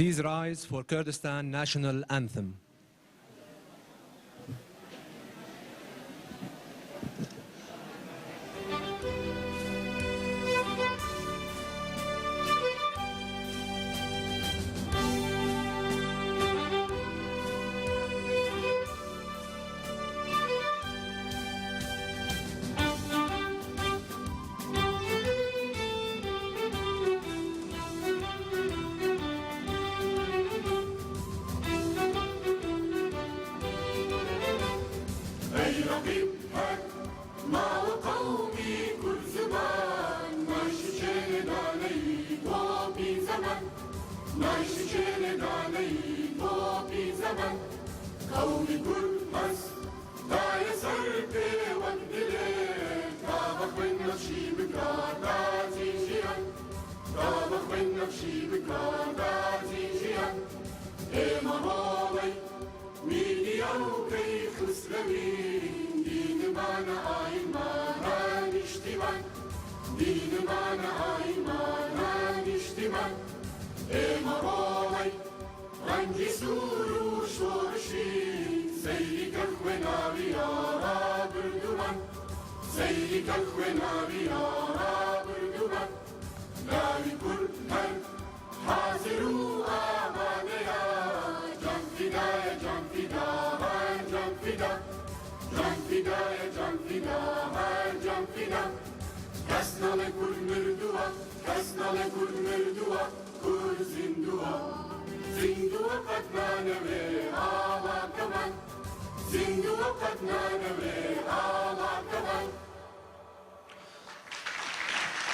Please rise for Kurdistan National Anthem.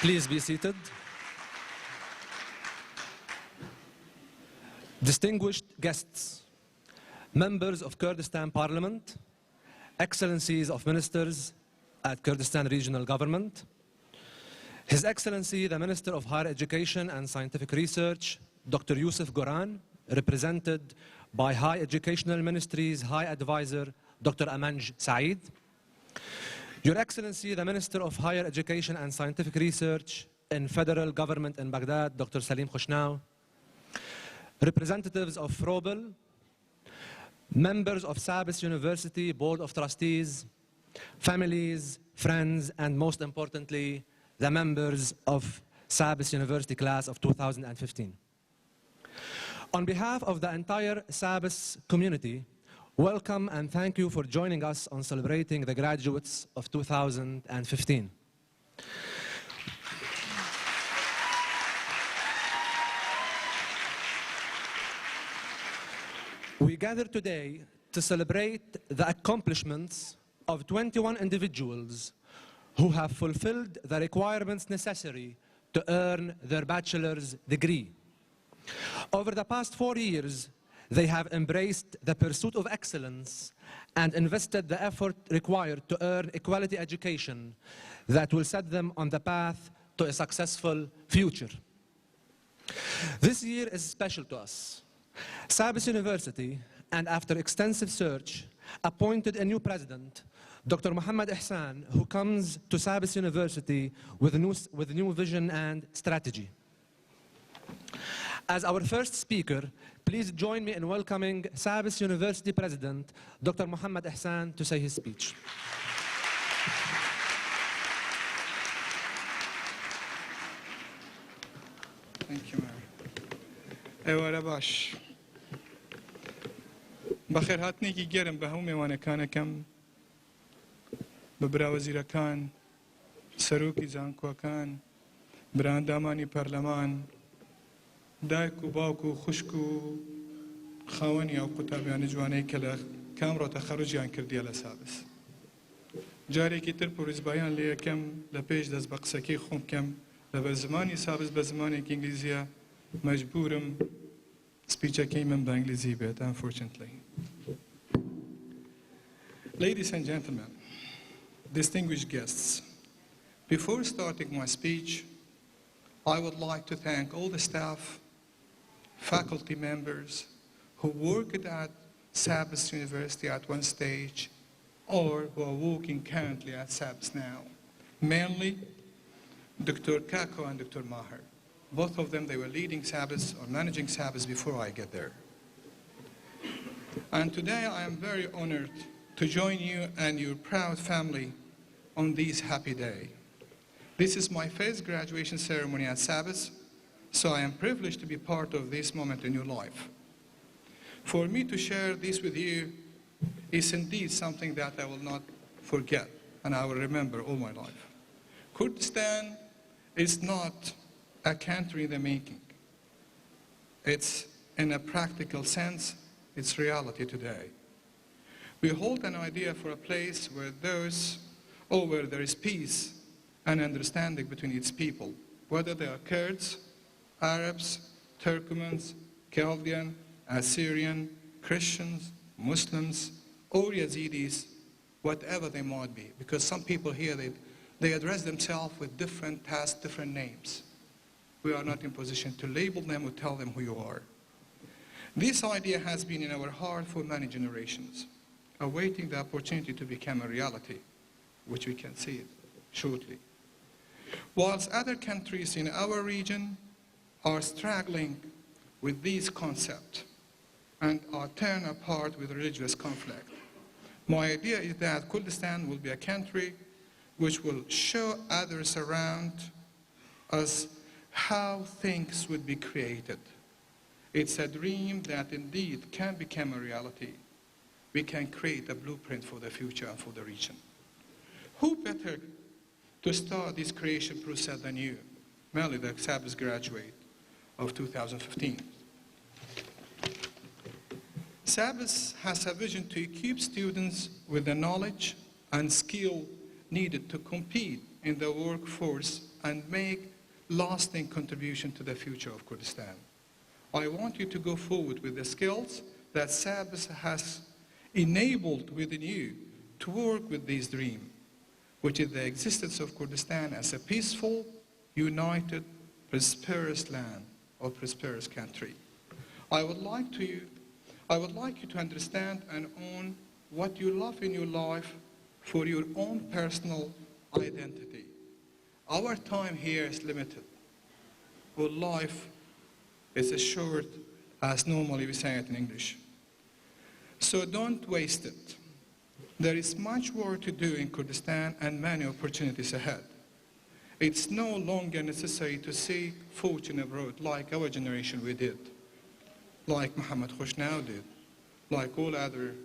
Please be seated. Distinguished guests, members of Kurdistan Parliament, Excellencies of Ministers at Kurdistan Regional Government, His Excellency the Minister of Higher Education and Scientific Research, Dr. Yusuf Goran, represented by High Educational Ministry's High Advisor, Dr. Amanj Saeed, Your Excellency the Minister of Higher Education and Scientific Research in Federal Government in Baghdad, Dr. Salim Khushnau, representatives of Frobel, members of SABIS University Board of Trustees, families, friends, and most importantly, the members of SABIS University class of 2015. On behalf of the entire SABIS community, welcome and thank you for joining us on celebrating the graduates of 2015. We gather today to celebrate the accomplishments of 21 individuals who have fulfilled the requirements necessary to earn their bachelor's degree. Over the past 4 years, they have embraced the pursuit of excellence and invested the effort required to earn a quality education that will set them on the path to a successful future. This year is special to us. SABIS University, and after extensive search, appointed a new president, Dr. Muhammad Ihsan, who comes to SABIS University with a new vision and strategy. As our first speaker, please join me in welcoming SABIS University President, Dr. Muhammad Ihsan, to say his speech. Thank you, Mary. Ewa bash. بخير هاتني كي جرم بهومي وانا كان كم ببرا وزير كان سروكي زانكو كان برانداماني برلمان دايكو باوكو خشكو خاوني او قطابيان جواني كلا كامرو تخرج عن كردي لسابس جاري كي تربو رزبايان ليا كم لبيش دز بقسكي خوم كم لبزماني سابس بزماني كي انجليزيا مجبورم speech came in Bangladeshi, but unfortunately. Ladies and gentlemen, distinguished guests, before starting my speech, I would like to thank all the staff, faculty members who worked at SABIS University at one stage or who are working currently at SABIS now, mainly Dr. Kako and Dr. Maher. Both of them, they were leading SABIS or managing SABIS before I get there. And today I am very honored to join you and your proud family on this happy day. This is my first graduation ceremony at SABIS, so I am privileged to be part of this moment in your life. For me to share this with you is indeed something that I will not forget and I will remember all my life. Kurdistan is not a country in the making. It's, in a practical sense, it's reality today. We hold an idea for a place where where there is peace and understanding between its people, whether they are Kurds, Arabs, Turkmens, Chaldean, Assyrian, Christians, Muslims, or Yazidis, whatever they might be. Because some people here, they address themselves with different tasks, different names. We are not in position to label them or tell them who you are. This idea has been in our heart for many generations, awaiting the opportunity to become a reality, which we can see it shortly. Whilst other countries in our region are struggling with this concept and are torn apart with religious conflict, my idea is that Kurdistan will be a country which will show others around us how things would be created. It's a dream that indeed can become a reality. We can create a blueprint for the future and for the region. Who better to start this creation process than you, Melly, the SABIS graduate of 2015. SABIS has a vision to equip students with the knowledge and skill needed to compete in the workforce and make lasting contribution to the future of Kurdistan. I want you to go forward with the skills that SABIS has enabled within you to work with this dream, which is the existence of Kurdistan as a peaceful, united, prosperous land or prosperous country. I would like you to understand and own what you love in your life for your own personal identity. Our time here is limited. Our life is as short as normally we say it in English. So don't waste it. There is much work to do in Kurdistan and many opportunities ahead. It's no longer necessary to seek fortune abroad like our generation we did, like Muhammad Khushnau did, like all other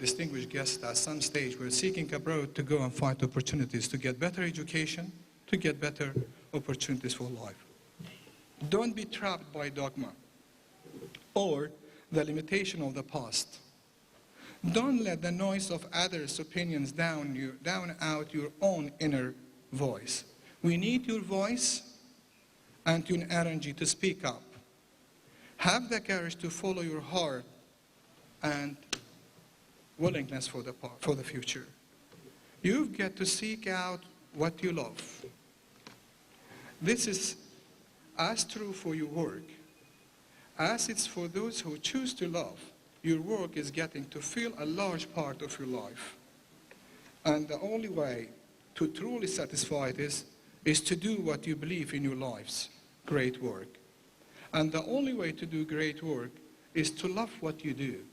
distinguished guests at some stage were seeking abroad to go and find opportunities to get better education, to get better opportunities for life. Don't be trapped by dogma or the limitation of the past. Don't let the noise of others' opinions down out your own inner voice. We need your voice and your energy to speak up. Have the courage to follow your heart and willingness for the future. You've got to seek out what you love. This is as true for your work as it's for those who choose to love. Your work is getting to fill a large part of your life. And the only way to truly satisfy this is to do what you believe in your lives, great work. And the only way to do great work is to love what you do.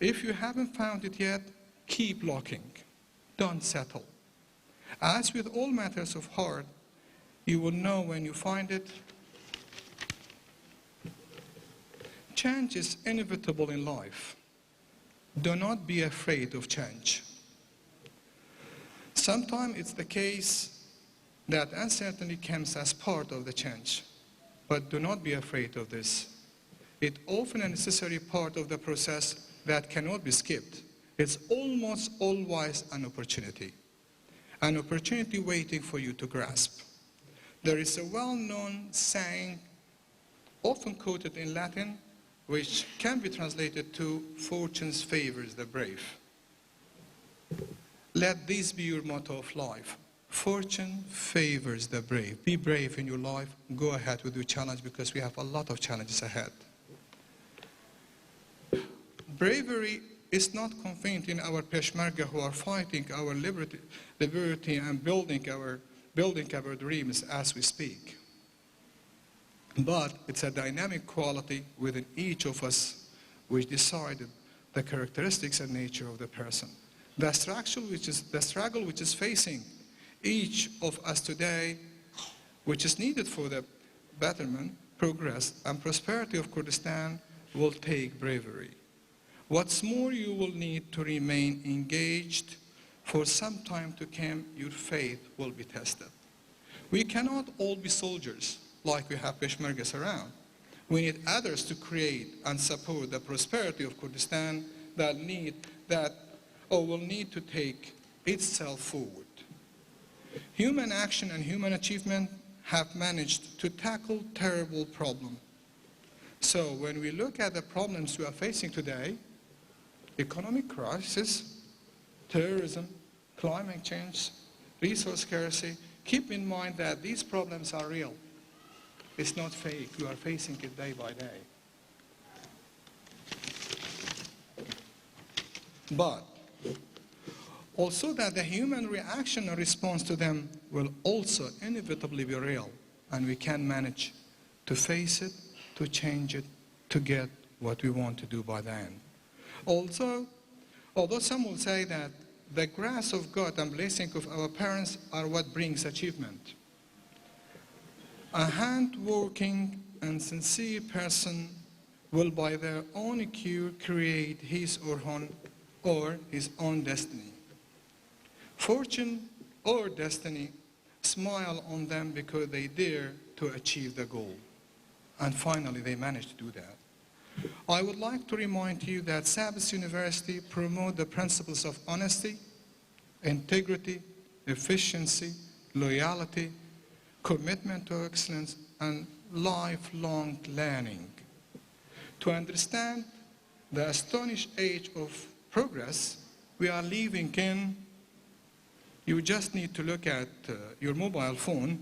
If you haven't found it yet, keep looking. Don't settle. As with all matters of heart, you will know when you find it. Change is inevitable in life. Do not be afraid of change. Sometimes it's the case that uncertainty comes as part of the change, but do not be afraid of this. It's often a necessary part of the process that cannot be skipped. It's almost always an opportunity waiting for you to grasp. There is a well-known saying, often quoted in Latin, which can be translated to, "Fortune favors the brave." Let this be your motto of life. Fortune favors the brave. Be brave in your life. Go ahead with your challenge because we have a lot of challenges ahead. Bravery is not confined in our Peshmerga who are fighting our liberty and building our building our dreams as we speak. But it's a dynamic quality within each of us which decided the characteristics and nature of the person. The struggle which is facing each of us today, which is needed for the betterment, progress, and prosperity of Kurdistan, will take bravery. What's more, you will need to remain engaged for some time to come. Your faith will be tested. We cannot all be soldiers like we have Peshmergas around. We need others to create and support the prosperity of Kurdistan that will need to take itself forward. Human action and human achievement have managed to tackle terrible problems. So when we look at the problems we are facing today, economic crisis, terrorism, climate change, resource scarcity, keep in mind that these problems are real. It's not fake. We are facing it day by day. But also that the human reaction and response to them will also inevitably be real, and we can manage to face it, to change it, to get what we want to do by the end. Although some will say that the grace of God and blessing of our parents are what brings achievement. A hard-working and sincere person will by their own cure create his or his own destiny. Fortune or destiny smile on them because they dare to achieve the goal. And finally, they managed to do that. I would like to remind you that SABIS University promotes the principles of honesty, integrity, efficiency, loyalty, commitment to excellence, and lifelong learning. To understand the astonishing age of progress we are living in, you just need to look at your mobile phone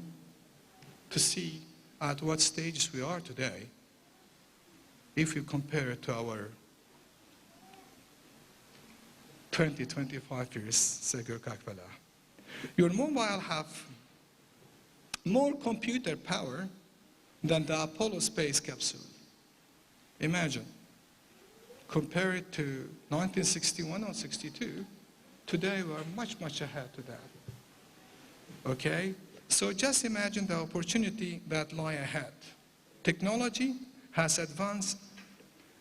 to see at what stages we are today if you compare it to our 20, 25 years ago. Your mobile have more computer power than the Apollo space capsule. Imagine. Compare it to 1961 or 62. Today we are much, much ahead to that. Okay? So just imagine the opportunity that lie ahead. Technology has advanced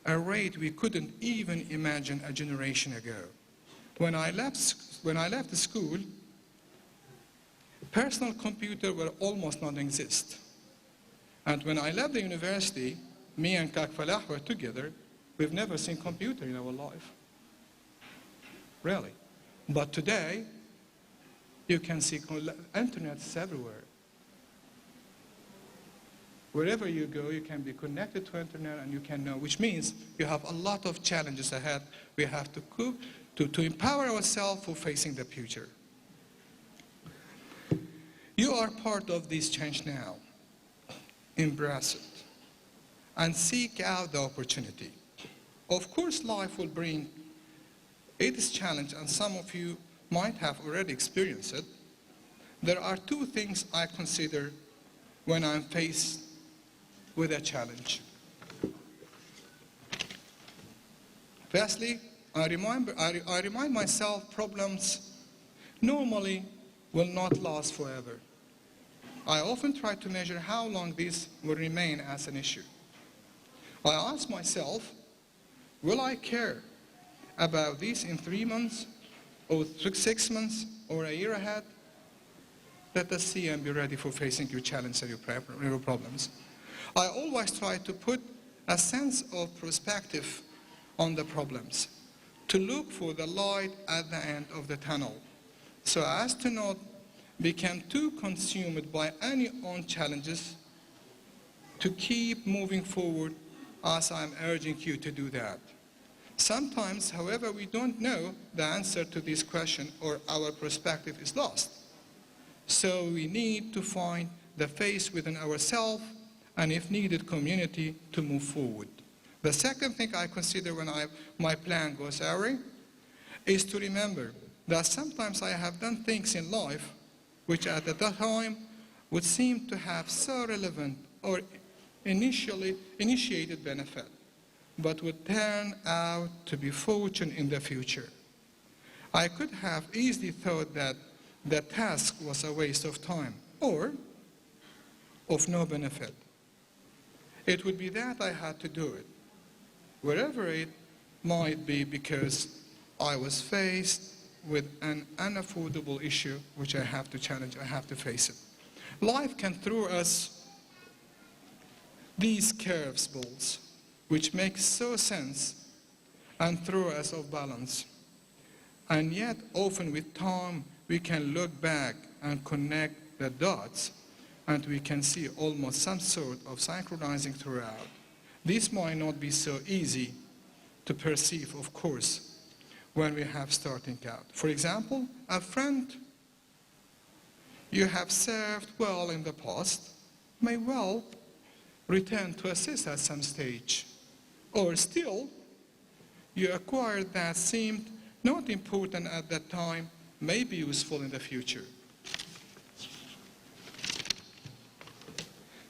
at a rate we couldn't even imagine a generation ago. When I left the school, personal computers were almost non-existent. And when I left the university, me and Kak Falah were together. We've never seen computer in our life. Really. But today, you can see internets everywhere. Wherever you go, you can be connected to internet and you can know, which means you have a lot of challenges ahead. We have to cope to empower ourselves for facing the future. You are part of this change now. Embrace it and seek out the opportunity. Of course, life will bring its challenge, and some of you might have already experienced it. There are two things I consider when I'm faced with a challenge. Firstly, I remind myself problems normally will not last forever. I often try to measure how long these will remain as an issue. I ask myself, will I care about this in 3 months, or 6 months, or a year ahead? Let us see and be ready for facing your challenges and your problems. I always try to put a sense of perspective on the problems, to look for the light at the end of the tunnel, so as to not become too consumed by any own challenges, to keep moving forward as I'm urging you to do that. Sometimes, however, we don't know the answer to this question or our perspective is lost. So we need to find the faith within ourselves and, if needed, community to move forward. The second thing I consider when my plan goes awry is to remember that sometimes I have done things in life which at that time would seem to have so relevant or initiated benefit, but would turn out to be fortune in the future. I could have easily thought that the task was a waste of time or of no benefit. It would be that I had to do it, wherever it might be, because I was faced with an unaffordable issue which I have to challenge, I have to face it. Life can throw us these curveballs which make so sense and throw us off balance. And yet, often with time, we can look back and connect the dots, and we can see almost some sort of synchronizing throughout. This might not be so easy to perceive, of course, when we have starting out. For example, a friend you have served well in the past may well return to assist at some stage. Or still, you acquired that seemed not important at that time, may be useful in the future.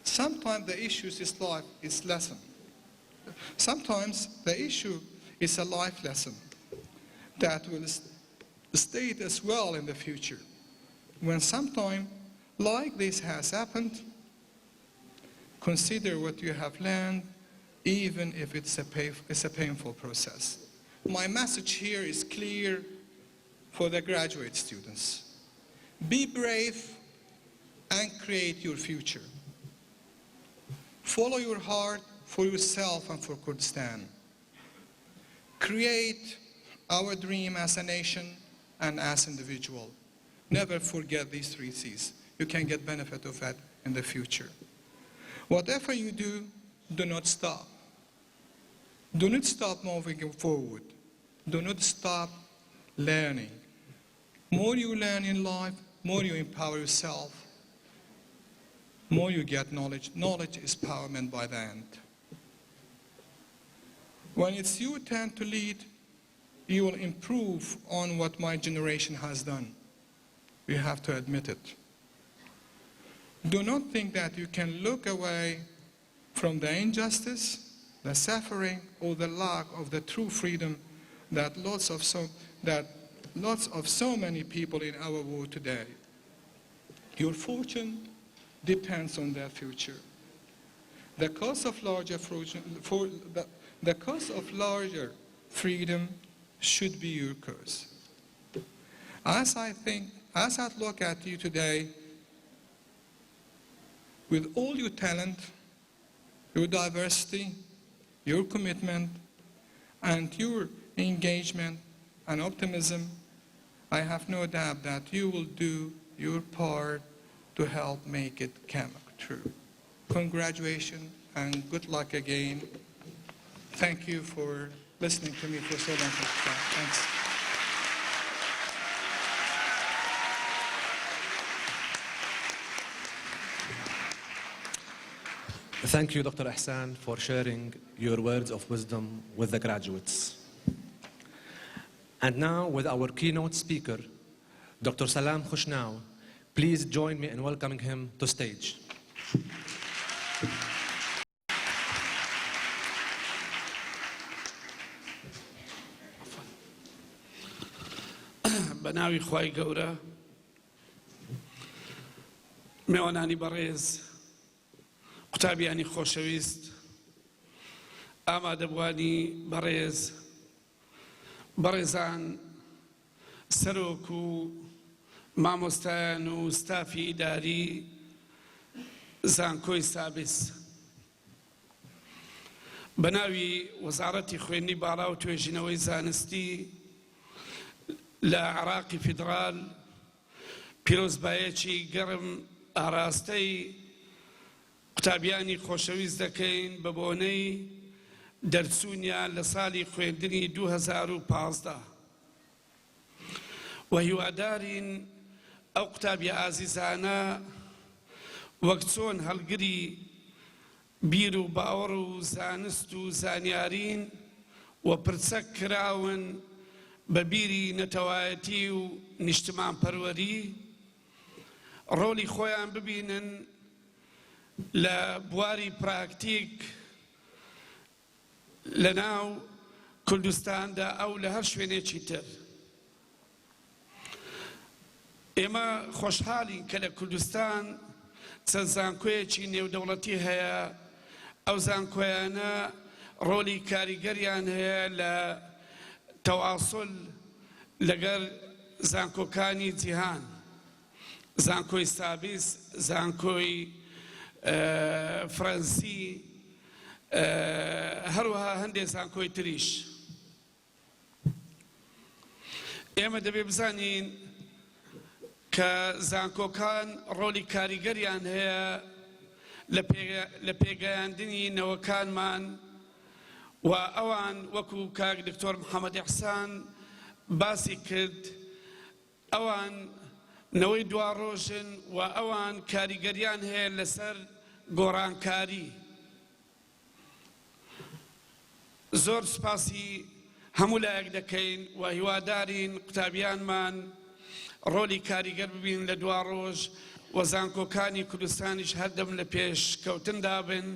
Sometimes the issue is life is lesson. Sometimes the issue is a life lesson that will stay as well in the future. When sometime like this has happened, consider what you have learned, even if it's a painful process. My message here is clear for the graduate students. Be brave and create your future. Follow your heart for yourself and for Kurdistan. Create our dream as a nation and as individual. Never forget these 3 C's. You can get benefit of that in the future. Whatever you do, do not stop. Do not stop moving forward. Do not stop learning. More you learn in life, more you empower yourself, more you get knowledge. Knowledge is empowerment by the end. When it's your turn to lead, you will improve on what my generation has done. You have to admit it. Do not think that you can look away from the injustice, the suffering, or the lack of the true freedom that lots of so many people in our world today. Your fortune depends on their future. The cost of larger freedom should be your curse. As I look at you today, with all your talent, your diversity, your commitment, and your engagement and optimism, I have no doubt that you will do your part to help make it come true. Congratulations and good luck again. Thank you for listening to me for so long. Thanks. Thank you, Dr. Ihsan, for sharing your words of wisdom with the graduates. And now, with our keynote speaker, Dr. Salam Khushnau, please join me in welcoming him to stage. بناوي خواي گەورە میوانانی بەڕێز قوتابیانی خۆشەویست ئامادەبوانی بەڕێزان سەرۆک و مامۆستایان و ستافی ئیداری زانکۆی سابس بەناوی وەزارەتی خوێندنی باڵا و توێژینەوەی زانستی لە عێراقی فیدرال پیرۆزبایەکی گەڕم ئاراستەی قوتابیانی خۆشەویست دەکەین بە بۆنەی دەرچوونیان لە ساڵی خوێندنی 2015 و هیوادارین ئەو قوتابی ئازیزانە وەک چۆن هەڵگری بیر و باوەڕ و زانست و زانیارین و پرچەک کراون بە بیری نەتەوایەتی و نیشتمان پەروەری ڕۆلی خۆیان ببینن لە بواری پراکتیک لە ناو کوردستاندا ئەو لە هەر شوێنێکی تر. ئێمە خۆشحاڵین کە لە کوردستان چەند زانکۆیەکی نێودەوڵەتی هەیە. ئەو زانکۆیانە ڕۆلی کاریگەریان هەیە لە تەواصل لەگەڵ زانکۆکانی جیهان، زانکۆی سابیس، زانکۆی فەرەنسی، هەروەها هەندێک زانکۆی تریش. ئێمە دەبێ بزانین کە زانکۆکان ڕۆلی کاریگەریان هەیە لە پێگەیاندنی نەوەکانمان و ئەوان وەکو کاک دکتۆر محەممەد ئیحسان باسی کرد، ئەوان نەوەی دوا ڕۆژن و ئەوان کاریگەریان هەیە لەسەر گۆڕانکاری. زۆر سپاسی هەموو لایەک دەکەین و هیوادارین قوتابیانمان ڕۆلی کاریگەر ببین لە دوا ڕۆژ و زانکۆکانی کوردستانیش هەردەم لە پێش کەوتندا بن.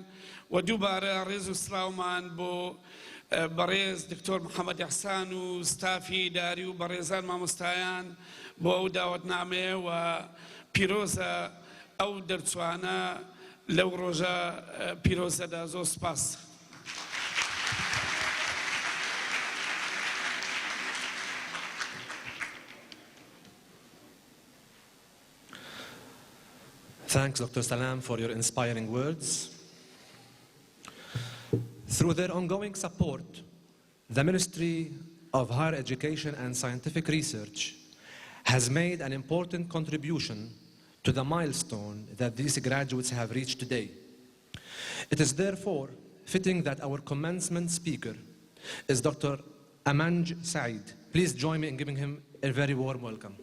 و دووبارە ڕێز و سلااومان بۆ بەڕێز دکتۆر محەممەد ئیحسان و ستافی داری و بەڕێزان مامۆستایان بۆ ئەو داوەتنامەیە و پیرۆزە ئەو دەرچوانە لەو ڕۆژە پیرۆزەدا. زۆر سپاس. Thanks, Dr. Salam, for your inspiring words. Through their ongoing support, the Ministry of Higher Education and Scientific Research has made an important contribution to the milestone that these graduates have reached today. It is therefore fitting that our commencement speaker is Dr. Amanj Saeed. Please join me in giving him a very warm welcome.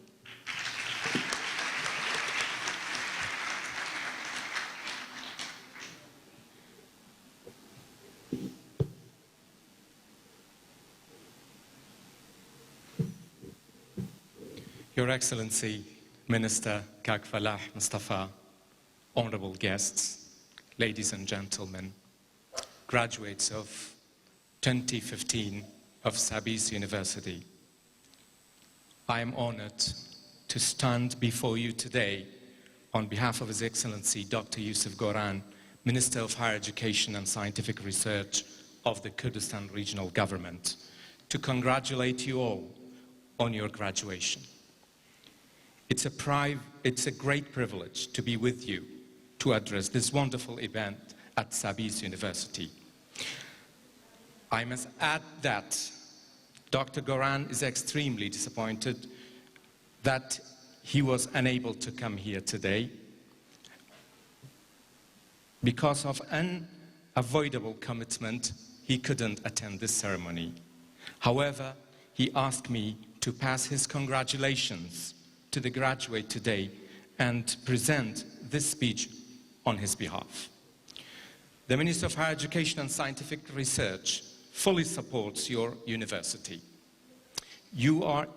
Your Excellency, Minister Kak Falah Mustafa, honorable guests, ladies and gentlemen, graduates of 2015 of SABIS University, I am honored to stand before you today on behalf of His Excellency Dr. Yusuf Goran, Minister of Higher Education and Scientific Research of the Kurdistan Regional Government, to congratulate you all on your graduation. It's a great privilege to be with you to address this wonderful event at SABIS University. I must add that Dr. Goran is extremely disappointed that he was unable to come here today because of unavoidable commitment. He couldn't attend this ceremony. However, he asked me to pass his congratulations to the graduate today and present this speech on his behalf. The Minister of Higher Education and Scientific Research fully supports your university.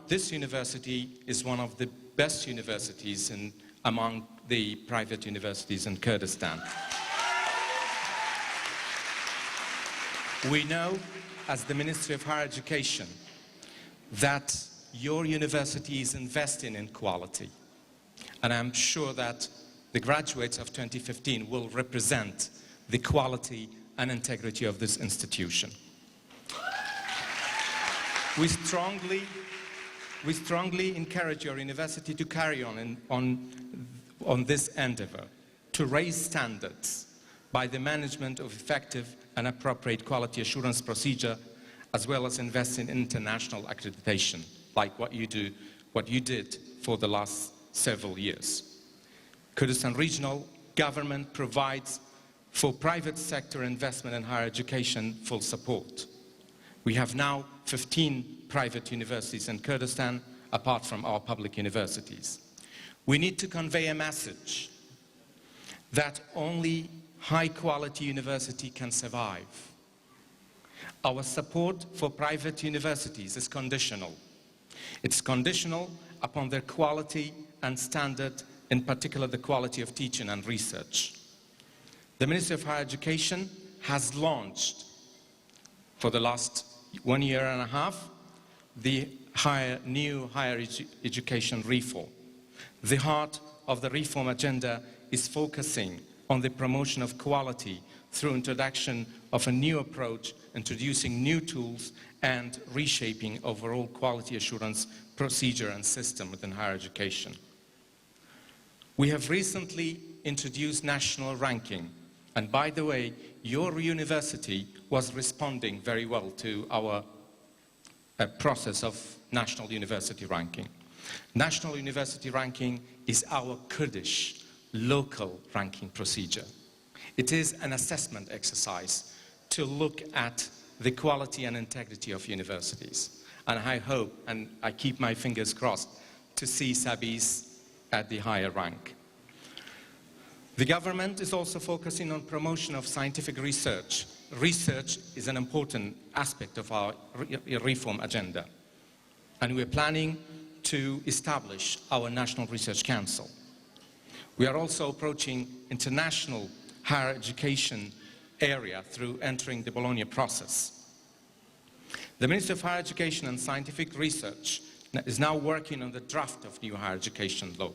This university is one of the best universities among the private universities in Kurdistan. We know, as the Ministry of Higher Education, that your university is investing in quality. And I'm sure that the graduates of 2015 will represent the quality and integrity of this institution. We strongly encourage your university to carry on this endeavor, to raise standards by the management of effective and appropriate quality assurance procedure, as well as invest in international accreditation, like what you did for the last several years. Kurdistan Regional Government provides for private sector investment in higher education full support. We have now 15 private universities in Kurdistan, apart from our public universities. We need to convey a message that only high-quality university can survive. Our support for private universities is conditional. It's conditional upon their quality and standard in particular the quality of teaching and research. The Ministry of Higher Education has launched, for the last 1 year and a half, the new higher education reform. The heart of the reform agenda is focusing on the promotion of quality through introduction of a new approach, introducing new tools, and reshaping overall quality assurance procedure and system within higher education. We have recently introduced national ranking, and by the way, your university was responding very well to our process of national university ranking. National university ranking is our Kurdish local ranking procedure. It is an assessment exercise to look at the quality and integrity of universities. And I hope, and I keep my fingers crossed, to see SABIS at the higher rank. The government is also focusing on promotion of scientific research. Research is an important aspect of our reform agenda. And we're planning to establish our National Research Council. We are also approaching international higher education area through entering the Bologna process. The Ministry of Higher Education and Scientific Research is now working on the draft of new higher education law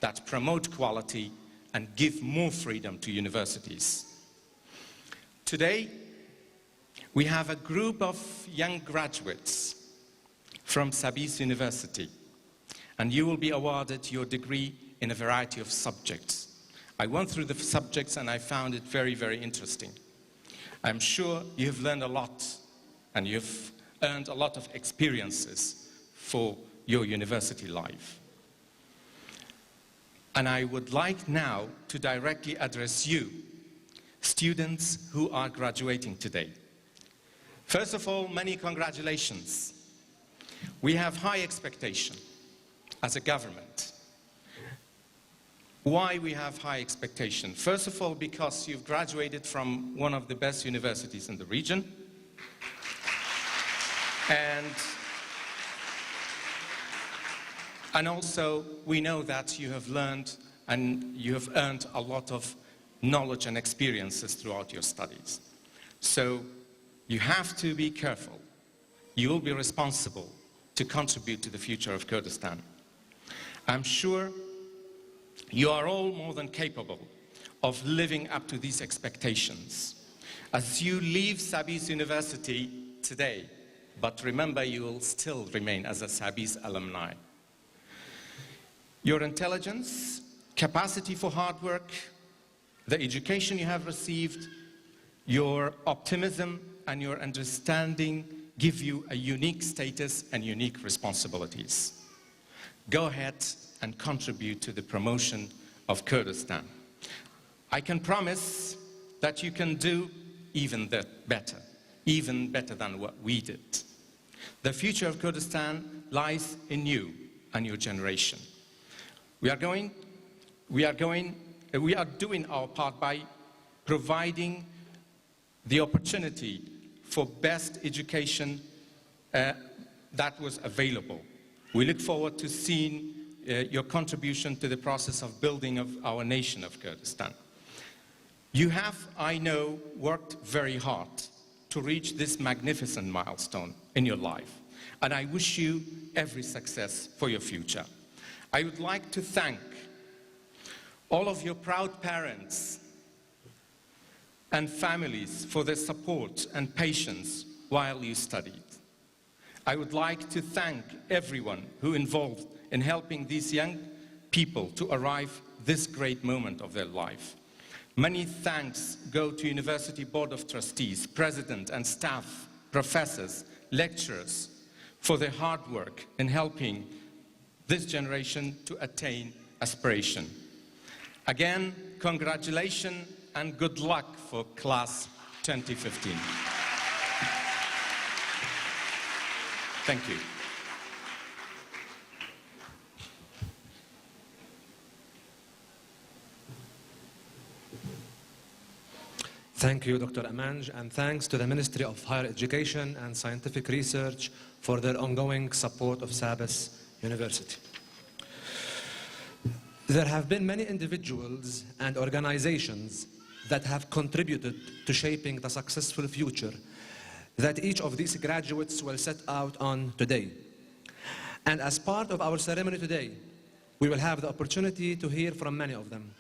that promote quality and give more freedom to universities. Today, we have a group of young graduates from SABIS University, and you will be awarded your degree in a variety of subjects. I went through the subjects and I found it very, very interesting. I'm sure you have learned a lot and you've earned a lot of experiences for your university life. And I would like now to directly address you, students who are graduating today. First of all, many congratulations. We have high expectation as a government. Why we have high expectation? First of all, because you've graduated from one of the best universities in the region. And also, we know that you have learned and you have earned a lot of knowledge and experiences throughout your studies. So you have to be careful. You will be responsible to contribute to the future of Kurdistan. I'm sure you are all more than capable of living up to these expectations as you leave SABIS University today, but remember you will still remain as a SABIS alumni. Your intelligence, capacity for hard work, the education you have received, your optimism and your understanding give you a unique status and unique responsibilities. Go ahead and contribute to the promotion of Kurdistan. I can promise that you can do even better than what we did. The future of Kurdistan lies in you and your generation. We are doing our part by providing the opportunity for best education that was available. We look forward to seeing your contribution to the process of building of our nation of Kurdistan. You have, I know, worked very hard to reach this magnificent milestone in your life, and I wish you every success for your future. I would like to thank all of your proud parents and families for their support and patience while you studied. I would like to thank everyone who involved in helping these young people to arrive this great moment of their life. Many thanks go to University Board of Trustees, President and staff, professors, lecturers for their hard work in helping this generation to attain aspiration. Again, congratulations and good luck for class 2015. Thank you. Thank you, Dr. Amanj, and thanks to the Ministry of Higher Education and Scientific Research for their ongoing support of SABIS University. There have been many individuals and organizations that have contributed to shaping the successful future that each of these graduates will set out on today. And as part of our ceremony today, we will have the opportunity to hear from many of them.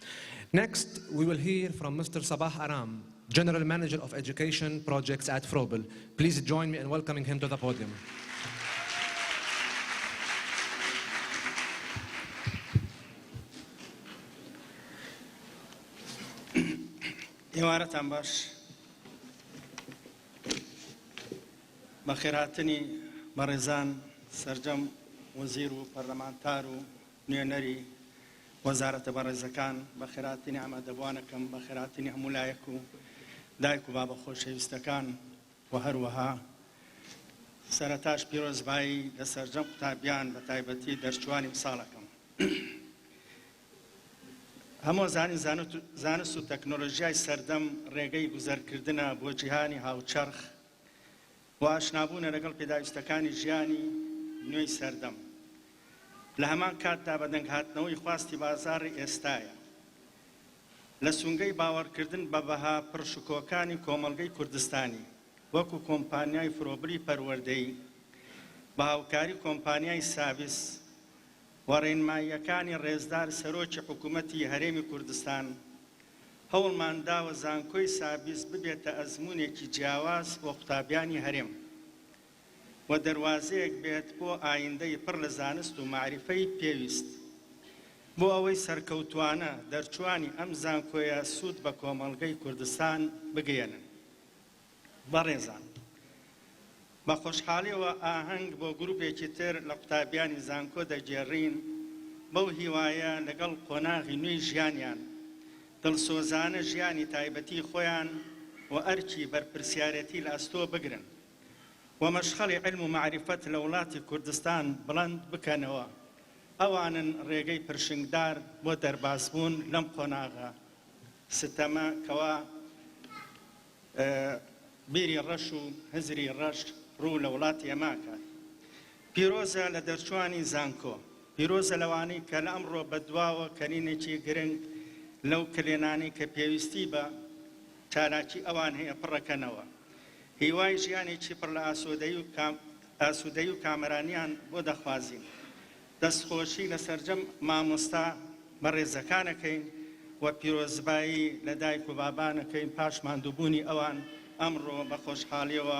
Next, we will hear from Mr. Sabah Aram, General Manager of Education Projects at Frobel. Please join me in welcoming him to the podium. ئێوارەتان باش بە خێراتنی بەڕێزان سەرجەم وەزیر و پەرلەمانتار و نوێنەری وەزارەتە بەڕێزەکان بە خێراتنی ئامادەبوانەکەم بە خێراتنی هەموو لایەک و دایک و بابە خۆشەویستەکان و هەروەها سەرەتاش پیرۆزبایی لە سەرجەم قوتابیان بە تایبەتی دەرچوانی ساڵەکەم. هەموو زانست و تەکنۆلۆژیای سەردەم ڕێگەی گوزەرکردنە بۆ جیهانی هاوچەرخ و ئاشنابوونە لەگەڵ پێداویستەکانی ژیانی نوێی سەردەم. لە هەمان کاتدا بەدەنگ هاتنەوەی خواستی بازاڕی ئێستایە لە سونگەی باوەڕکردن بە بەها پڕشکۆکانی کۆمەڵگەی کوردستانی وەکو کۆمپانیای فرۆبلی پەروەردەیی بە هاوکاری کۆمپانیای سابیس و ڕێنماییەکانی ڕێزدار سەرۆکی حکوومەتی هەرێمی کوردستان هەوڵمان داوە زانکۆی سابیس ببێتە ئەزموونێکی جیاواز بۆ قوتابیانی هەرێم و دەواازەیەک بێت بۆ ئایندەی پڕ لە زانست و معریفەی پێویست بۆ ئەوەی سەرکەوتوانە دەرچوانی ئەم زانکۆیە سوود بە کۆمەڵگەی کوردستان بگەێنن. بەڕێزان، بە خۆشحاڵیەوە ئاهەنگ بۆ گروپێکی تر لە قوتابیانی زانکۆ دەگێڕین بەو هیوایە لەگەڵ قۆناغی نوێی ژیانیان دڵسۆزانە ژیانی تایبەتی خۆیان و ئەرکی بەرپرسیارەتی لە ئەستۆ بگرن و مەشخەڵی علم و معریفەت لە وڵاتی کوردستان بڵند بکەنەوە. ئەوانن ڕێگەی پرشنگدار بۆ دەربازبوون لەم قۆناغە ستەمە کەوا بیری ڕەش و هزری ڕەش ڕوو لە وڵاتی ئەماکات. پیرۆزە لە دەرچوانی زانکۆ، پیرۆزە لەوانەی کە لە ئەمڕۆ بەدواوە کەنینێکی گرنگ لەو کلێنانی کە پێویستی بە چالاکی ئەوان هەیە پڕەکەنەوە. هیوای ژیانێکی پڕ لە ئاسوودەی و کامەرانیان بۆ دەخوازین. دەستخۆشی لە سەرجەم مامۆستا بەڕێزەکانەکەین و پیرۆزبایی لە دایک و بابانەکەین پاش ماندووبوونی ئەوان ئەمڕۆ بە خۆشحاڵیەوە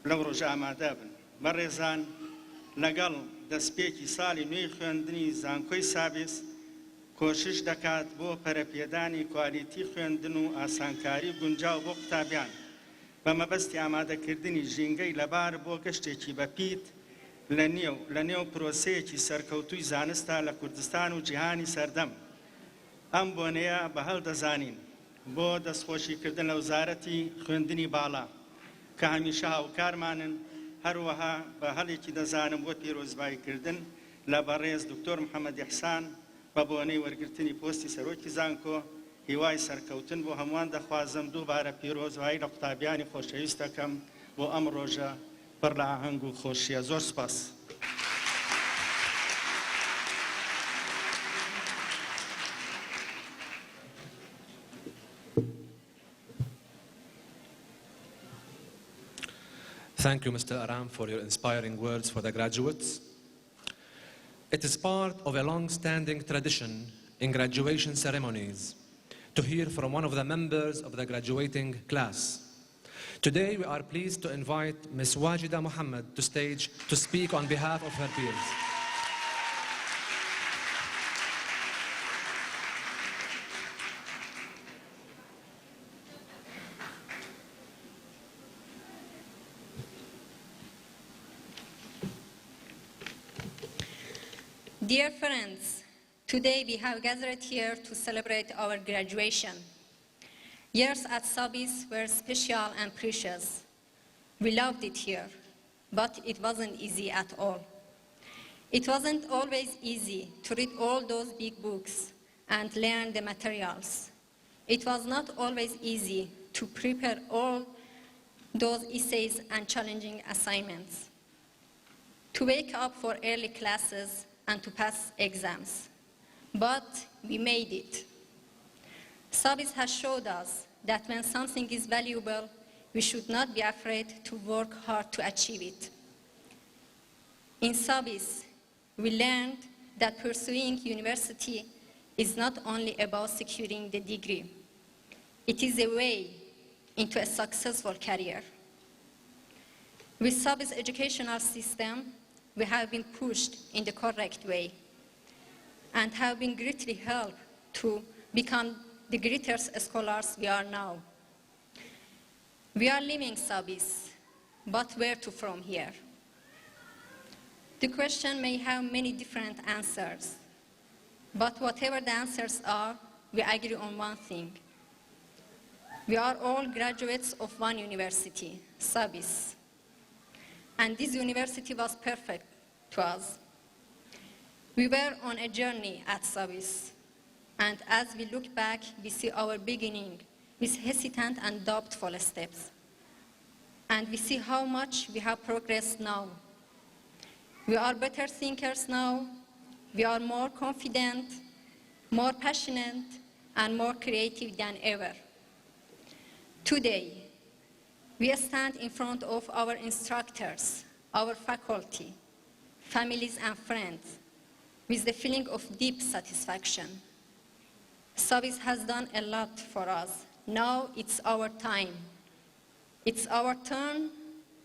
لەو ڕۆژە ئامادە بن. بەڕێزان، لەگەڵ دەستپێکی ساڵی نوێی خوێندنی زانکۆی سابیس کۆشش دەکات بۆ پەرەپێدانی کوالیتی خوێندن و ئاسانکاری گونجاو بۆ قوتابیان بە مەبەستی ئامادەکردنی ژینگەی لەبار بۆ گەشتێکی بەپیت لە نێو پرۆسەیەکی سەرکەوتووی زانستە لە کوردستان و جیهانی سەردەم. ئەم بۆنەیە بە هەڵدەزانین بۆ دەستخۆشیکردن لە وزارەتی خوێندنی باڵا کە هەمیشە هاوکارمانن، هەروەها بە هەڵێکی دەزانم بۆ پیرۆزباییکردن لە بەڕێز دکتۆر محەممەد ئیحسان بە بۆنەی وەرگرتنی پۆستی سەرۆکی زانکۆ هیوای سەرکەوتن بۆ هەمووان دەخوازم دووبارە پیرۆزبایی لە قوتابیانی خۆشەویستەکەم بۆ ئەم ڕۆژە پڕ لە ئاهەنگ و خۆشیە. زۆر سپاس. Thank you, Mr. Aram, for your inspiring words for the graduates. It is part of a long-standing tradition in graduation ceremonies to hear from one of the members of the graduating class. Today, we are pleased to invite Ms. Wajida Muhammad to stage to speak on behalf of her peers. Dear friends, today we have gathered here to celebrate our graduation. Years at SABIS were special and precious. We loved it here, but it wasn't easy at all. It wasn't always easy to read all those big books and learn the materials. It was not always easy to prepare all those essays and challenging assignments. To wake up for early classes and to pass exams. But we made it. SABIS has showed us that when something is valuable, we should not be afraid to work hard to achieve it. In SABIS, we learned that pursuing university is not only about securing the degree. It is a way into a successful career. With SABIS educational system, we have been pushed in the correct way and have been greatly helped to become the greatest scholars we are now. We are leaving SABIS, but where to from here? The question may have many different answers, but whatever the answers are, we agree on one thing. We are all graduates of one university, SABIS. And this university was perfect to us. We were on a journey at SABIS. And as we look back, we see our beginning with hesitant and doubtful steps. And we see how much we have progressed now. We are better thinkers now. We are more confident, more passionate, and more creative than ever. Today, we stand in front of our instructors, our faculty, families, and friends with the feeling of deep satisfaction. SABIS has done a lot for us. Now it's our time. It's our turn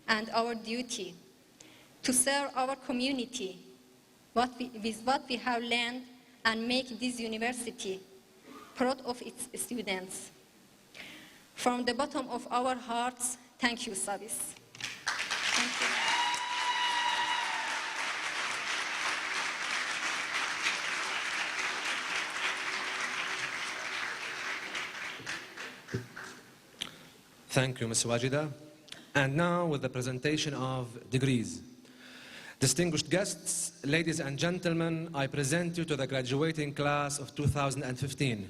and our duty to serve our community with what we have learned and make this university proud of its students. From the bottom of our hearts, thank you, SABIS. Thank you. Thank you, Ms. Wajida. And now with the presentation of degrees. Distinguished guests, ladies and gentlemen, I present you to the graduating class of 2015.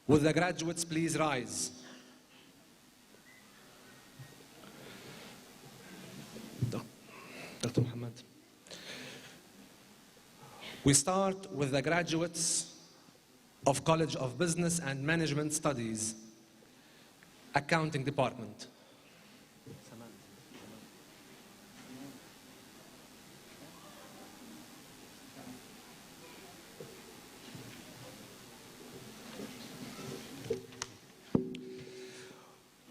Will the graduates please rise? Dr. Muhammad. We start with the graduates of College of Business and Management Studies, Accounting Department.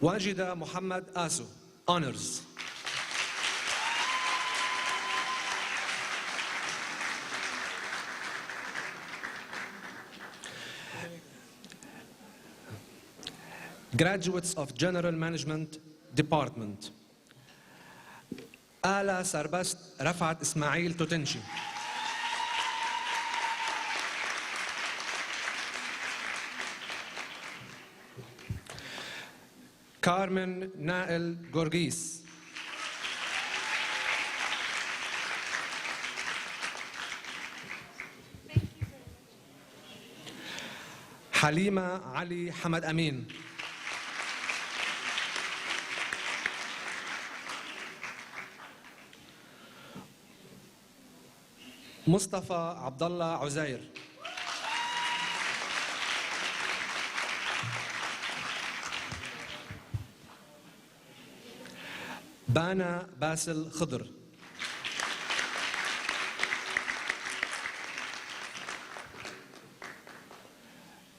Wajida Muhammad Asu, Honors. Graduates of General Management Department, Ala Sarbast Rafat Ismail Tutenshi. Carmen Nael Gorgis. Halima Ali Hamad Amin. Mustafa Abdullah Uzair. Bana Basil Khudr.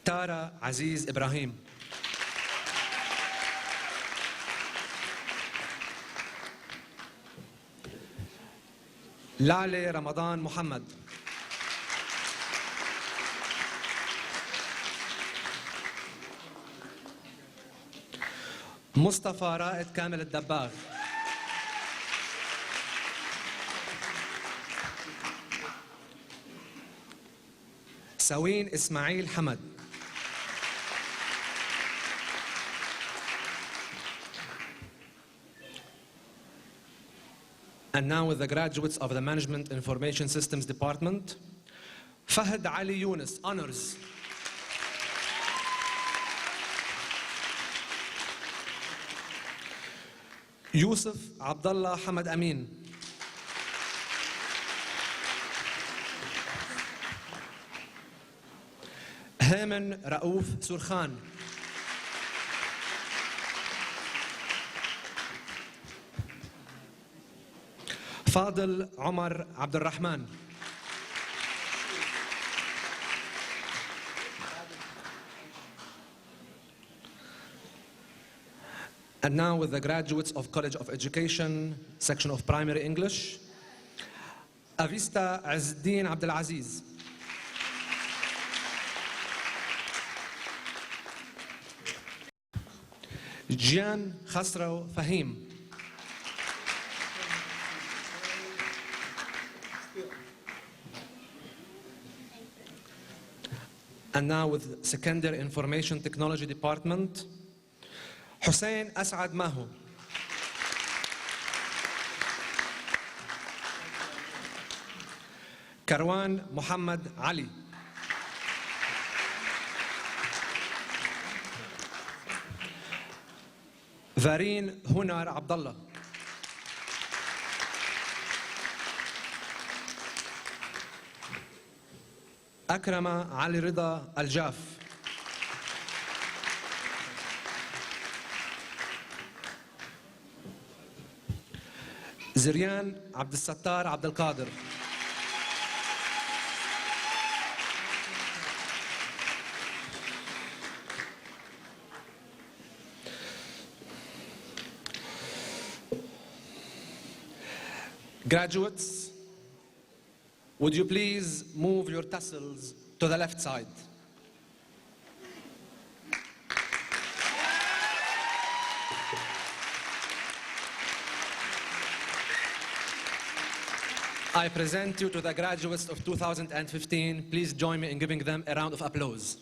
Tara Aziz Ibrahim. Lale Ramadan Muhammad. Mustafa Raed Kamel Al-Dabbagh. Saween Ismail Hamad. And now with the graduates of the Management Information Systems Department, Fahad Ali Yunus, Honors. Yusuf Abdullah Hamad Amin. هيمن رؤوف سرخان. فاضل عمر عبد الرحمن. And now with the graduates of College of Education, section of Primary English, Avista Azzdin Abdel Aziz. Jian Khasraw Fahim. And now with Secondary Information Technology Department, Hussein Asad Mahu. Karwan Muhammad Ali. Vareen Hunar Abdullah. Akrama Ali Rida Al-Jaf. Ziryan Abdel Sattar Abdel Qadir. Graduates, would you please move your tassels to the left side? I present you to the graduates of 2015. Please join me in giving them a round of applause.